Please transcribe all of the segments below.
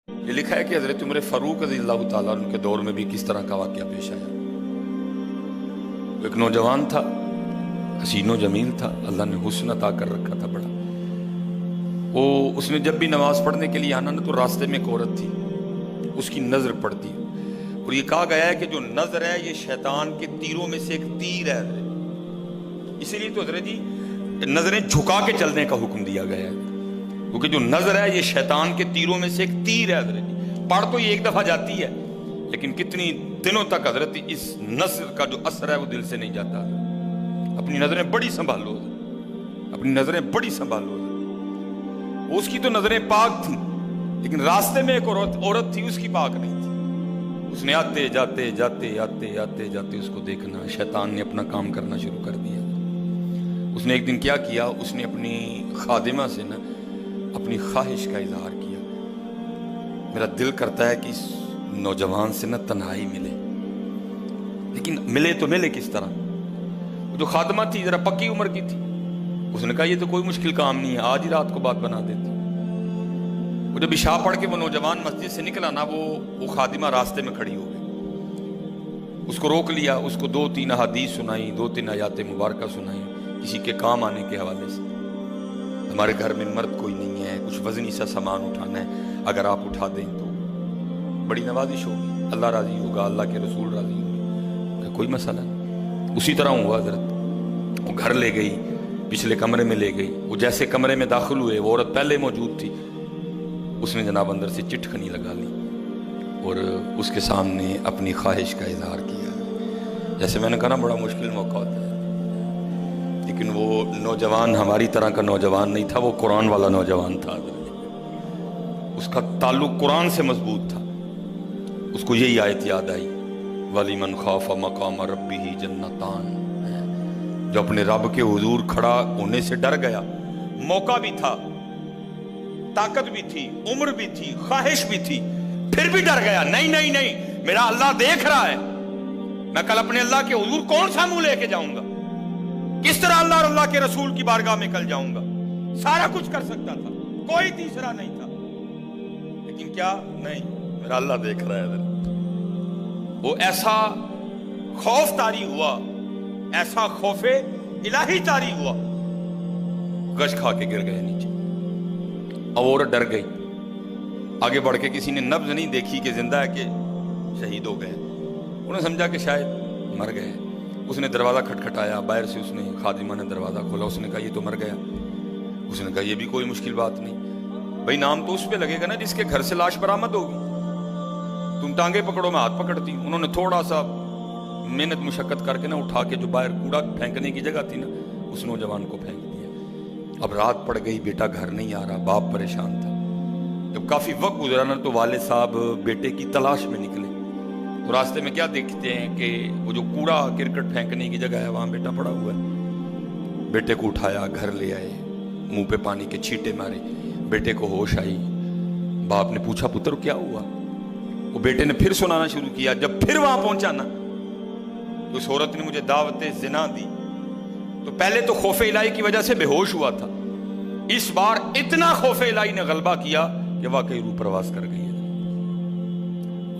یہ لکھا ہے کہ حضرت عمر فاروق رضی اللہ تعالیٰ عنہ کے دور میں بھی کس طرح کا واقعہ پیش آیا۔ ایک نوجوان تھا، حسین و جمیل تھا، اللہ نے حسن عطا کر رکھا تھا بڑا۔ اس نے جب بھی نماز پڑھنے کے لیے آنا نا تو راستے میں ایک عورت تھی، اس کی نظر پڑتی، اور یہ کہا گیا ہے کہ جو نظر ہے یہ شیطان کے تیروں میں سے ایک تیر ہے۔ اسی لیے تو حضرت جی نظریں جھکا کے چلنے کا حکم دیا گیا ہے، کیونکہ جو نظر ہے یہ شیطان کے تیروں میں سے ایک تیر ہے حضرت جی۔ پڑھ تو یہ ایک دفعہ جاتی ہے لیکن کتنی دنوں تک حضرت اس نظر کا جو اثر ہے وہ دل سے نہیں جاتا۔ اپنی نظریں بڑی سنبھالو، اپنی نظریں بڑی سنبھالو۔ اس کی تو نظریں پاک تھیں لیکن راستے میں ایک عورت تھی، اس کی پاک نہیں تھی۔ اس نے آتے جاتے جاتے آتے آتے جاتے اس کو دیکھنا، شیطان نے اپنا کام کرنا شروع کر دیا۔ اس نے ایک دن کیا کیا، اس نے اپنی خادمہ سے نا اپنی خواہش کا اظہار کیا، میرا دل کرتا ہے کہ اس نوجوان سے نا تنہائی ملے، لیکن ملے تو ملے کس طرح؟ وہ جو خادمہ تھی ذرا پکی عمر کی تھی، اس نے کہا یہ تو کوئی مشکل کام نہیں ہے، آج ہی رات کو بات بنا دیتی۔ وہ جب عشاء پڑھ کے وہ نوجوان مسجد سے نکلا نا، وہ خادمہ راستے میں کھڑی ہو گئی، اس کو روک لیا، اس کو 2-3 احادیث سنائی، 2-3 آیات مبارکہ سنائی کسی کے کام آنے کے حوالے سے۔ ہمارے گھر میں مرد کوئی نہیں ہے، کچھ وزنی سا سامان اٹھانا ہے، اگر آپ اٹھا دیں تو بڑی نوازش ہوگی، اللہ راضی ہوگا، اللہ کے رسول راضی ہوگا، کوئی مسئلہ نہیں۔ اسی طرح ہوا حضرت، وہ گھر لے گئی، پچھلے کمرے میں لے گئی۔ وہ جیسے کمرے میں داخل ہوئے، وہ عورت پہلے موجود تھی، اس نے جناب اندر سے چٹکنی لگا لی اور اس کے سامنے اپنی خواہش کا اظہار کیا۔ جیسے میں نے کہا نا بڑا مشکل موقع ہوتا ہے، لیکن وہ نوجوان ہماری طرح کا نوجوان نہیں تھا، وہ قرآن والا نوجوان تھا، اس کا تعلق قرآن سے مضبوط تھا۔ اس کو یہی آیت یاد آئی، وَلِمَنْ خَافَ مَقَامَ رَبِّهِ جَنَّتَانِ، جو اپنے رب کے حضور کھڑا ہونے سے ڈر گیا، موقع بھی تھا، طاقت بھی تھی، عمر بھی تھی، خواہش بھی تھی، پھر بھی ڈر گیا، نہیں نہیں نہیں میرا اللہ دیکھ رہا ہے، میں کل اپنے اللہ کے حضور کون سا منہ لے کے جاؤں گا، کس طرح اللہ اور اللہ کے رسول کی بارگاہ میں کل جاؤں گا۔ سارا کچھ کر سکتا تھا، کوئی تیسرا نہیں تھا، لیکن کیا نہیں، میرا اللہ دیکھ رہا ہے۔ وہ ایسا خوف طاری ہوا، ایسا خوف الہی طاری ہوا، گش کھا کے گر گئے نیچے۔ عورت ڈر گئی، آگے بڑھ کے کسی نے نبض نہیں دیکھی کہ زندہ ہے کہ شہید ہو گئے، انہوں نے سمجھا کہ شاید مر گئے۔ اس نے دروازہ کھٹکھٹایا، باہر سے اس نے خادمہ نے دروازہ کھولا، اس نے کہا یہ تو مر گیا۔ اس نے کہا یہ بھی کوئی مشکل بات نہیں، بھائی نام تو اس پہ لگے گا نا جس کے گھر سے لاش برآمد ہوگی، تم ٹانگیں پکڑو میں ہاتھ پکڑتی ہوں۔ انہوں نے تھوڑا سا محنت مشقت کر کے نا اٹھا کے جو باہر کوڑا پھینکنے کی جگہ تھی نا، اس نوجوان کو پھینک دیا۔ اب رات پڑ گئی، بیٹا گھر نہیں آ رہا، باپ پریشان تھا۔ جب کافی وقت گزرا نا تو والد صاحب بیٹے کی تلاش میں نکلے، تو راستے میں کیا دیکھتے ہیں کہ وہ جو کوڑا کرکٹ پھینکنے کی جگہ ہے وہاں بیٹا پڑا ہوا ہے۔ بیٹے کو اٹھایا، گھر لے آئے، منہ پہ پانی کے چھینٹے مارے، بیٹے کو ہوش آئی۔ باپ نے پوچھا پتر کیا ہوا؟ وہ بیٹے نے پھر سنانا شروع کیا۔ جب پھر وہاں پہنچا نا تو اس عورت نے مجھے دعوت زنا دی، تو پہلے تو خوف الہی کی وجہ سے بے ہوش ہوا تھا، اس بار اتنا خوف الہی نے غلبہ کیا کہ واقعی روح پرواز کر گئی ہے۔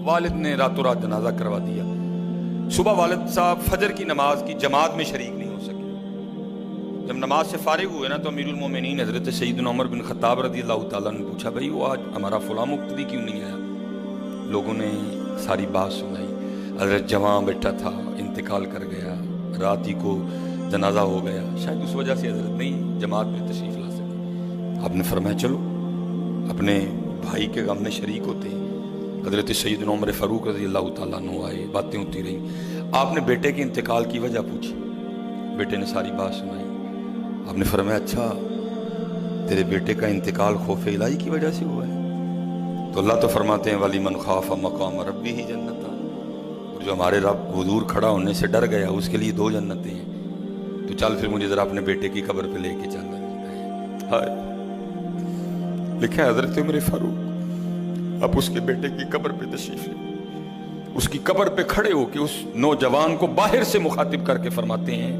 والد نے راتوں رات جنازہ کروا دیا۔ صبح والد صاحب فجر کی نماز کی جماعت میں شریک نہیں ہو سکے۔ جب نماز سے فارغ ہوئے نا تو امیر المومنین حضرت سیدنا عمر بن خطاب رضی اللہ تعالیٰ نے پوچھا بھائی وہ آج ہمارا فلاں مقتدی کیوں نہیں آیا؟ لوگوں نے ساری بات سنائی، حضرت جوان بیٹا تھا، انتقال کر گیا، رات ہی کو جنازہ ہو گیا، شاید اس وجہ سے حضرت نہیں جماعت میں تشریف لا سکے۔ آپ نے فرمایا چلو اپنے بھائی کے غم میں شریک ہوتے ہیں۔ حضرت سیدنا عمر فاروق رضی اللہ تعالیٰ عنہ آئے، باتیں ہوتی رہیں، آپ نے بیٹے کے انتقال کی وجہ پوچھی، بیٹے نے ساری بات سنائی۔ آپ نے فرمایا اچھا تیرے بیٹے کا انتقال خوف الہی کی وجہ سے ہوا ہے؟ تو اللہ تو فرماتے ہیں وَلِمَنْ خَافَ مَقَامَ رَبِّهِ جَنَّتَانِ، اور جو ہمارے رب حضور کھڑا ہونے سے ڈر گیا اس کے لیے 2 جنتیں ہیں، تو چل پھر مجھے ذرا اپنے بیٹے کی قبر پہ لے کے چل۔ ہائے لکھا ہے حضرت عمر فاروق اب اس کے بیٹے کی قبر پہ تشریف لے، اس کی قبر پہ کھڑے ہو کے اس نوجوان کو باہر سے مخاطب کر کے فرماتے ہیں،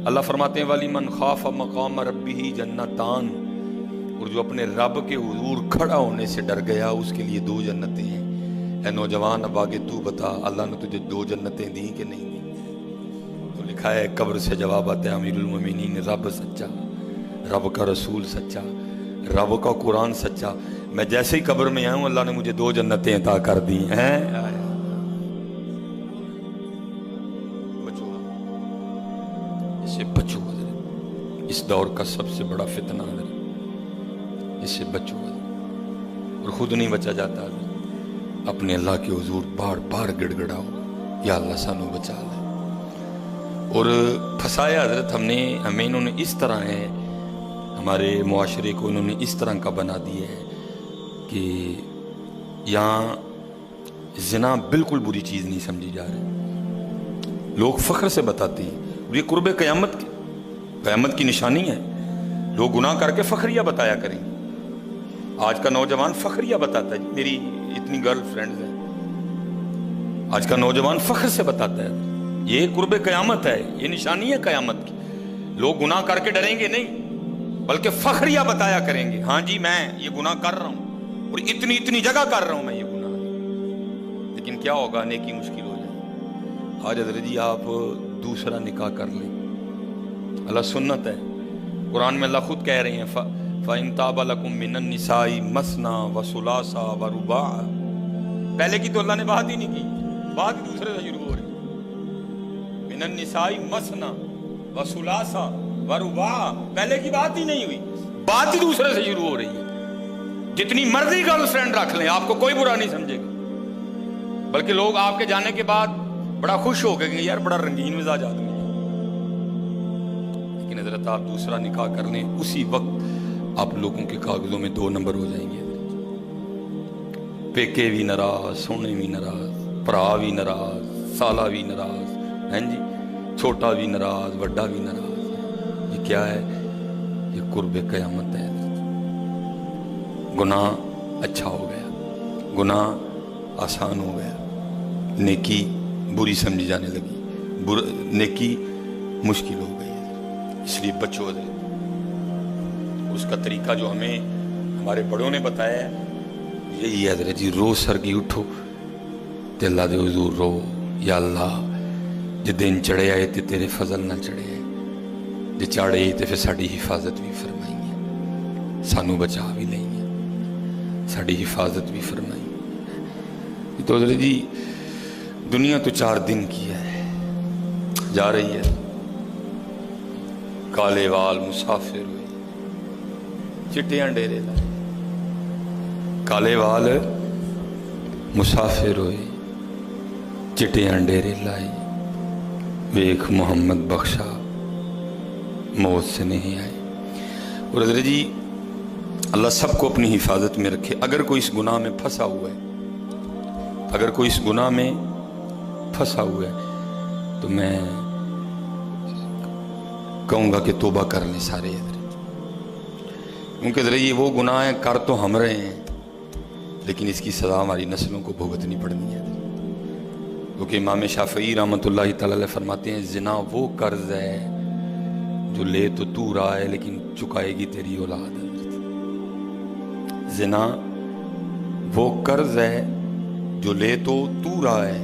اللہ فرماتے ہیں وَلِمَنْ خَافَ مَقَامَ رَبِّهِ جَنَّتَانِ، اور جو اپنے رب کے حضور کھڑا ہونے سے ڈر گیا اس کے لیے 2 جنتیں ہیں۔ اے نوجوان اب آگے تو بتا، اللہ نے تجھے 2 جنتیں دیں کہ نہیں دیں؟ تو لکھا ہے قبر سے جواب آتا ہے امیر المومنین، رب سچا، رب کا رسول سچا، رب کا قرآن سچا، میں جیسے ہی قبر میں آیا ہوں اللہ نے مجھے 2 جنتیں عطا کر دی ہیں۔ بچو اس سے بچو، اس دور کا سب سے بڑا فتنہ ہے، اس سے بچو، اور خود نہیں بچا جاتا، اپنے اللہ کے حضور بار بار گڑ گڑاؤ، یا اللہ سانو بچا لے۔ اور پھنسایا حضرت ہمیں انہوں نے اس طرح ہے، ہمارے معاشرے کو انہوں نے اس طرح کا بنا دیا ہے کہ یہاں زنا بالکل بری چیز نہیں سمجھی جا رہی، لوگ فخر سے بتاتے ہیں، اور یہ قرب قیامت کی نشانی ہے، لوگ گناہ کر کے فخریہ بتایا کریں۔ آج کا نوجوان فخریہ بتاتا ہے، میری اتنی گرل فرینڈز ہیں، آج کا نوجوان فخر سے بتاتا ہے، یہ قرب قیامت ہے، یہ نشانی ہے قیامت کی۔ لوگ گناہ کر کے ڈریں گے نہیں بلکہ فخریہ بتایا کریں گے، ہاں جی میں یہ گناہ کر رہا ہوں اور اتنی جگہ کر رہا ہوں میں یہ گناہ، لیکن کیا ہوگا، نیکی مشکل ہو جائے۔ آج حضرت جی آپ دوسرا نکاح کر لیں، اللہ سنت ہے، قرآن میں اللہ خود کہہ رہے ہیں فَإِن تَابَ لَكُم مِّنَ النِّسَاءِ مَثْنَىٰ وَثُلَاثَ وَرُبَاعَ، پہلے کی تو اللہ نے بات ہی نہیں کی، بات ہی دوسرے سے شروع ہو رہی، مِّنَ النِّسَاءِ مَثْنَىٰ وَثُلَاثَ وَرُبَاعَ، پہلے کی بات ہی نہیں ہوئی، بات ہی دوسرے سے شروع ہو رہی ہے۔ جتنی مرضی گرل فرینڈ رکھ لیں آپ کو کوئی برا نہیں سمجھے گا، بلکہ لوگ آپ کے جانے کے بعد بڑا خوش ہو گئے کہ یار بڑا رنگین مزاج آدمی ہے، لیکن حضرت آپ دوسرا نکاح کر لیں اسی وقت آپ لوگوں کے کاغذوں میں 2 نمبر ہو جائیں گے، پیکے بھی ناراض، سونے بھی ناراض، پرا بھی ناراض، سالہ بھی ناراض، ہیں جی، چھوٹا بھی ناراض، بڑا بھی ناراض۔ یہ کیا ہے؟ یہ قرب قیامت ہے۔ گناہ اچھا ہو گیا، گناہ آسان ہو گیا، نیکی بری سمجھی جانے لگی، نیکی مشکل ہو گئی، اس لیے بچو دے۔ اس کا طریقہ جو ہمیں ہمارے بڑوں نے بتایا ہے یہی ہے حضرت جی، روز سرگی اٹھو تے اللہ دے حضور رو، یا اللہ جے دن چڑھے آئے تے تیرے فضل نہ چڑھے آئے، جے چاڑے تے پھر ساڑی حفاظت بھی فرمائیں گے، سانو بچا بھی لیں گے، ساڑی حفاظت بھی فرمائیں گے۔ تو حضرت جی دنیا تو 4 دن کی ہے، جا رہی ہے، کالے وال مسافر ہوئے، چٹیاں ڈیرے لائے، کالے وال مسافر ہوئے، چٹیاں ڈیرے لائی، ویکھ محمد بخشا موت سے نہیں آئے۔ اور حضرت جی اللہ سب کو اپنی حفاظت میں رکھے۔ اگر کوئی اس گناہ میں پھنسا ہوا ہے، اگر کوئی اس گناہ میں پھنسا ہوا ہے تو میں کہوں گا کہ توبہ کر لیں سارے حضرت، کیونکہ حضرت یہ وہ گناہ ہیں کر تو ہم رہے ہیں لیکن اس کی سزا ہماری نسلوں کو بھگتنی پڑنی ہے، کیونکہ امام شافعی رحمۃ اللہ تعالی علیہ فرماتے ہیں زنا وہ قرض ہے جو لے تو رہا ہے لیکن چکائے گی تیری اولاد۔ زنا وہ قرض ہے جو لے تو رہا ہے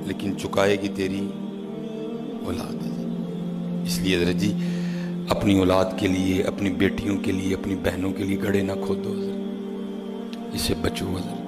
لیکن چکائے گی تیری اولاد۔ اس لیے حضرت جی اپنی اولاد کے لیے، اپنی بیٹیوں کے لیے، اپنی بہنوں کے لیے گڑھے نہ کھودو حضرت، اس سے بچو حضرت۔